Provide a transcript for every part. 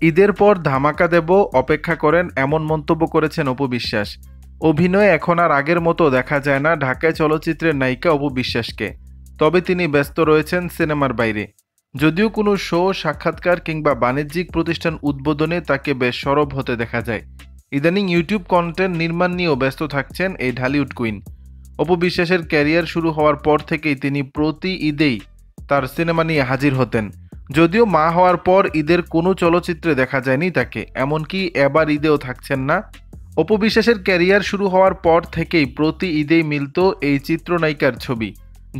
ঈদের পর ধামাকা দেব, অপেক্ষা করেন, এমন মন্তব্য করেছেন অপু বিশ্বাস। অভিনয়ে এখন আর আগের মতো দেখা যায় না ঢাকায় চলচ্চিত্রের নায়িকা অপু বিশ্বাসকে। তবে তিনি ব্যস্ত রয়েছেন সিনেমার বাইরে। যদিও কোনো শো, সাক্ষাৎকার কিংবা বাণিজ্যিক প্রতিষ্ঠান উদ্বোধনে তাকে বেশ সরব হতে দেখা যায়। ইদানিং ইউটিউব কন্টেন্ট নির্মাণ নিয়েও ব্যস্ত থাকছেন এই ঢালিউড কুইন। অপু বিশ্বাসের ক্যারিয়ার শুরু হওয়ার পর থেকেই তিনি প্রতি ঈদেই তার সিনেমা নিয়ে হাজির হতেন। যদিও মা হওয়ার পর ঈদের কোনো চলচ্চিত্রে দেখা যায়নি তাকে, এমনকি এবার ঈদেও থাকছেন না। অপু বিশ্বাসের ক্যারিয়ার শুরু হওয়ার পর থেকেই প্রতি ঈদেই মিলত এই চিত্রনায়িকার ছবি।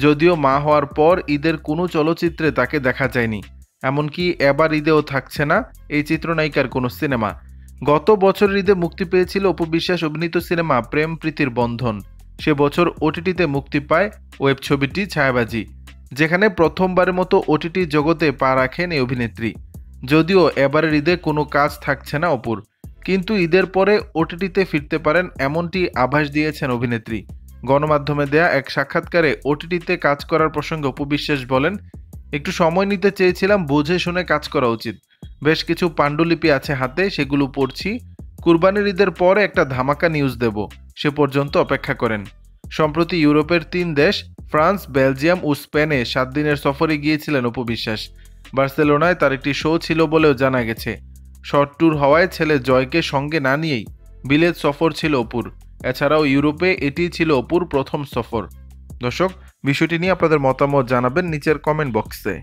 যদিও মা হওয়ার পর ঈদের কোনো চলচ্চিত্রে তাকে দেখা যায়নি, এমনকি এবার ঈদেও থাকছে না এই চিত্রনায়িকার কোনো সিনেমা। গত বছরের ঈদে মুক্তি পেয়েছিল অপু বিশ্বাস অভিনীত সিনেমা প্রেম প্রীতির বন্ধন। সে বছর ওটিটিতে মুক্তি পায় ওয়েব ছবিটি ছায়াবাজি, যেখানে প্রথমবারের মতো ওটিটি জগতে পা রাখেন এই অভিনেত্রী। যদিও এবারের ঈদে কোনো কাজ থাকছে না অপুর, কিন্তু ঈদের পরে ওটিটিতে ফিরতে পারেন এমনটি আভাস দিয়েছেন অভিনেত্রী। গণমাধ্যমে দেয়া এক সাক্ষাৎকারে ওটিটিতে কাজ করার প্রসঙ্গে অপু বিশ্বাস বলেন, একটু সময় নিতে চেয়েছিলাম, বুঝে শুনে কাজ করা উচিত। বেশ কিছু পাণ্ডুলিপি আছে হাতে, সেগুলো পড়ছি। কুরবানির ঈদের পরে একটা ধামাকা নিউজ দেব, সে পর্যন্ত অপেক্ষা করেন। সম্প্রতি ইউরোপের 3 দেশ ফ্রান্স, বেলজিয়াম ও স্পেনে 7 দিনের সফরে গিয়েছিলেন অপু বিশ্বাস। বার্সেলোনায় তার একটি শো ছিল বলেও জানা গেছে। শর্ট ট্যুর হওয়ায় ছেলে জয়কে সঙ্গে না নিয়েই বিলেত সফর ছিল অপুর। এছাড়াও ইউরোপে এটিই ছিল অপুর প্রথম সফর। দর্শক, বিষয়টি নিয়ে আপনাদের মতামত জানাবেন নিচের কমেন্ট বক্সে।